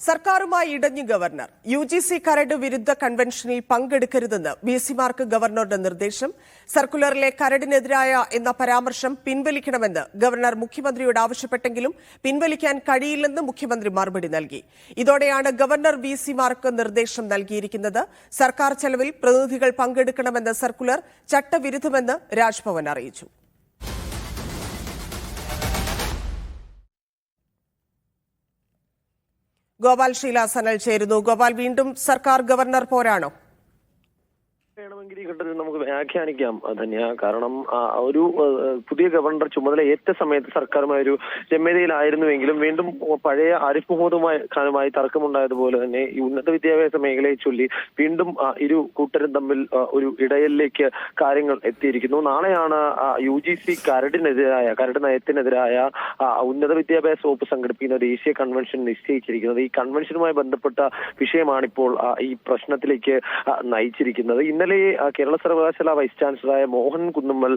സർക്കാരുമായി ഇടഞ്ഞു governor. UGC കരട് വിരുദ്ധ കൺവെൻഷനിൽ പങ്കെടുക്കരുതെന്ന് VC-മാർക്ക് ഗവർണറുടെ നിർദ്ദേശം. സർക്കുലറിലെ കരടിനെതിരായ എന്ന പരാമർശം പിൻവലിക്കണമെന്ന് ഗവർണർ മുഖ്യമന്ത്രിയോട് ആവശ്യപ്പെട്ടെങ്കിലും പിൻവലിക്കാൻ കഴിയില്ലെന്ന് മുഖ്യമന്ത്രി മറുപടി നൽകി. ഇതോടെയാണ് ഗവർണർ VC-മാർക്ക് നിർദ്ദേശം നൽകിയിരിക്കുന്നത്. സർക്കാർ ചെലവിൽ പ്രതിനിധികൾ പങ്കെടുക്കണമെന്ന സർക്കുലർ ചട്ടവിരുദ്ധമെന്ന് രാജ്ഭവൻ അറിയിച്ചു. ഗോപാൽ ശീലാസനൽ ചേരുന്നു. ഗോപാൽ, വീണ്ടും സർക്കാർ ഗവർണർ പോരാണോ? വേണമെങ്കിൽ ഈ ഘട്ടത്തിൽ നമുക്ക് വ്യാഖ്യാനിക്കാം ധന്യ. കാരണം ഒരു പുതിയ ഗവർണർ ചുമതല ഏറ്റ സമയത്ത് സർക്കാരുമായ ഒരു രമ്യതയിലായിരുന്നുവെങ്കിലും വീണ്ടും പഴയ ആരിഫ് മുഹമ്മദുമായി ഖാനുമായി തർക്കമുണ്ടായതുപോലെ തന്നെ ഈ ഉന്നത വിദ്യാഭ്യാസ മേഖലയെ ചൊല്ലി വീണ്ടും ഇരു കൂട്ടരും തമ്മിൽ ഒരു ഇടയലിലേക്ക് കാര്യങ്ങൾ എത്തിയിരിക്കുന്നു. നാളെയാണ് UGC കരട് നയത്തിനെതിരായ ഉന്നത വിദ്യാഭ്യാസ വകുപ്പ് സംഘടിപ്പിക്കുന്ന ദേശീയ കൺവെൻഷൻ നിശ്ചയിച്ചിരിക്കുന്നത്. ഈ കൺവെൻഷനുമായി ബന്ധപ്പെട്ട വിഷയമാണിപ്പോൾ ഈ പ്രശ്നത്തിലേക്ക് നയിച്ചിരിക്കുന്നത്. ഇന്നലെ കേരള സർവകലാശാല വൈസ് ചാൻസലറായ മോഹൻ കുന്നുമ്മൽ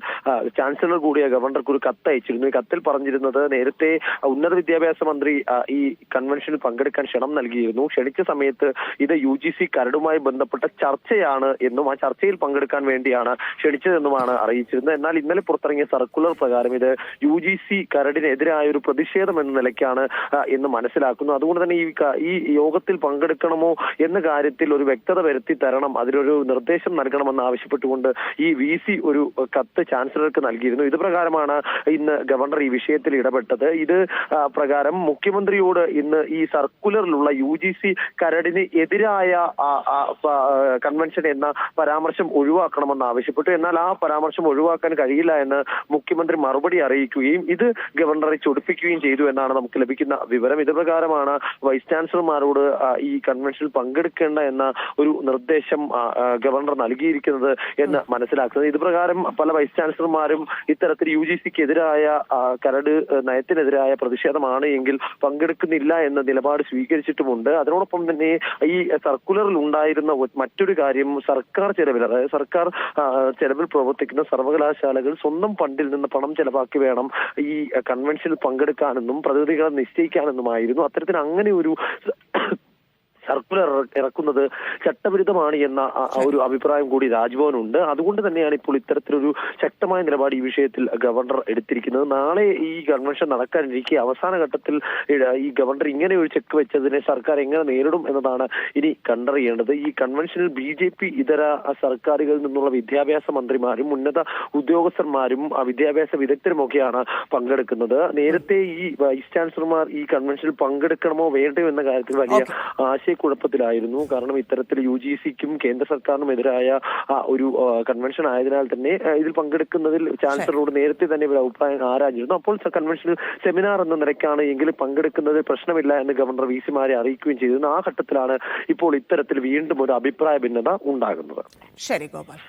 ചാൻസലർ കൂടിയ ഗവർണർക്ക് ഒരു കത്ത് അയച്ചിരുന്നു. ഈ കത്തിൽ പറഞ്ഞിരുന്നത് നേരത്തെ ഉന്നത വിദ്യാഭ്യാസ മന്ത്രി ഈ കൺവെൻഷനിൽ പങ്കെടുക്കാൻ ക്ഷണം നൽകിയിരുന്നു. ക്ഷണിച്ച സമയത്ത് ഇത് UGC കരടുമായി ബന്ധപ്പെട്ട ചർച്ചയാണ് എന്നും ആ ചർച്ചയിൽ പങ്കെടുക്കാൻ വേണ്ടിയാണ് ക്ഷണിച്ചതെന്നുമാണ് അറിയിച്ചിരുന്നത്. എന്നാൽ ഇന്നലെ പുറത്തിറങ്ങിയ സർക്കുലർ പ്രകാരം ഇത് UGC കരടിനെതിരായ ഒരു പ്രതിഷേധം എന്ന നിലയ്ക്കാണ് എന്ന് മനസ്സിലാക്കുന്നു. അതുകൊണ്ട് തന്നെ ഈ യോഗത്തിൽ പങ്കെടുക്കണമോ എന്ന കാര്യത്തിൽ ഒരു വ്യക്തത വരുത്തി തരണം, അതിലൊരു നിർദ്ദേശം നൽകണമെന്ന് ആവശ്യപ്പെട്ടുകൊണ്ട് ഈ VC ഒരു കത്ത് ചാൻസലർക്ക് നൽകിയിരുന്നു. ഇത് പ്രകാരമാണ് ഇന്ന് ഗവർണർ ഈ വിഷയത്തിൽ ഇടപെട്ടത്. ഇത് പ്രകാരം മുഖ്യമന്ത്രിയോട് ഇന്ന് ഈ സർക്കുലറിലുള്ള UGC കരടിന് എതിരായ കൺവെൻഷൻ എന്ന പരാമർശം ഒഴിവാക്കണമെന്ന് ആവശ്യപ്പെട്ടു. എന്നാൽ ആ പരാമർശം ഒഴിവാക്കാൻ കഴിയില്ല എന്ന് മുഖ്യമന്ത്രി മറുപടി അറിയിക്കുകയും ഇത് ഗവർണറെ ചൊടിപ്പിക്കുകയും ചെയ്തു എന്നാണ് നമുക്ക് ലഭിക്കുന്ന വിവരം. ഇത് പ്രകാരമാണ് വൈസ് ചാൻസലർമാരോട് ഈ കൺവെൻഷനിൽ പങ്കെടുക്കേണ്ട എന്ന ഒരു നിർദ്ദേശം ഗവർണർ നൽകിയിരിക്കുന്നത് എന്ന് മനസ്സിലാക്കുന്നത്. ഇത് പ്രകാരം പല വൈസ് ചാൻസലർമാരും ഇത്തരത്തിൽ UGCക്കെതിരായ കരട് നയത്തിനെതിരായ പ്രതിഷേധമാണ് എങ്കിൽ പങ്കെടുക്കുന്നില്ല എന്ന നിലപാട് സ്വീകരിച്ചിട്ടുമുണ്ട്. അതിനോടൊപ്പം തന്നെ ഈ സർക്കുലറിൽ ഉണ്ടായിരുന്ന മറ്റൊരു കാര്യം സർക്കാർ ചെലവിൽ, അതായത് സർക്കാർ ചെലവിൽ പ്രവർത്തിക്കുന്ന സർവകലാശാലകൾ സ്വന്തം ഫണ്ടിൽ നിന്ന് പണം ചെലവാക്കി വേണം ഈ കൺവെൻഷനിൽ പങ്കെടുക്കാനെന്നും പ്രതിനിധികളെ നിശ്ചയിക്കാനെന്നുമായിരുന്നു. അത്തരത്തിൽ അങ്ങനെ ഒരു സർക്കുലർ ഇറക്കുന്നത് ചട്ടവിരുദ്ധമാണ് എന്ന ഒരു അഭിപ്രായം കൂടി രാജ്ഭവനുണ്ട്. അതുകൊണ്ട് തന്നെയാണ് ഇപ്പോൾ ഇത്തരത്തിലൊരു ശക്തമായ നിലപാട് ഈ വിഷയത്തിൽ ഗവർണർ എടുത്തിരിക്കുന്നത്. നാളെ ഈ കൺവെൻഷൻ നടക്കാനിരിക്കെ അവസാന ഘട്ടത്തിൽ ഈ ഗവർണർ ഇങ്ങനെ ഒരു ചെക്ക് വെച്ചതിനെ സർക്കാർ എങ്ങനെ നേരിടും എന്നതാണ് ഇനി കണ്ടറിയേണ്ടത്. ഈ കൺവെൻഷനിൽ BJP ഇതര സർക്കാരുകളിൽ നിന്നുള്ള വിദ്യാഭ്യാസ മന്ത്രിമാരും ഉന്നത ഉദ്യോഗസ്ഥന്മാരും വിദ്യാഭ്യാസ വിദഗ്ധരുമൊക്കെയാണ് പങ്കെടുക്കുന്നത്. നേരത്തെ ഈ വൈസ് ചാൻസലർമാർ ഈ കൺവെൻഷനിൽ പങ്കെടുക്കണമോ വേണ്ടയോ എന്ന കാര്യത്തിൽ വലിയ കുഴപ്പത്തിലായിരുന്നു. കാരണം ഇത്തരത്തിൽ UGCക്കും കേന്ദ്ര സർക്കാരിനും എതിരായ ഒരു കൺവെൻഷൻ ആയതിനാൽ തന്നെ ഇതിൽ പങ്കെടുക്കുന്നതിൽ ചാൻസലറോട് നേരത്തെ തന്നെ ഒരു അഭിപ്രായം ആരാഞ്ഞിരുന്നു. അപ്പോൾ കൺവെൻഷനിൽ സെമിനാർ എന്ന നിലയ്ക്കാണ് എങ്കിലും പങ്കെടുക്കുന്നതിൽ പ്രശ്നമില്ല എന്ന് ഗവർണർ VC-മാരെ അറിയിക്കുകയും ചെയ്തിരുന്നു. ആ ഘട്ടത്തിലാണ് ഇപ്പോൾ ഇത്തരത്തിൽ വീണ്ടും ഒരു അഭിപ്രായ ഭിന്നത ഉണ്ടാകുന്നത്. ശരി ഗോപാൽ.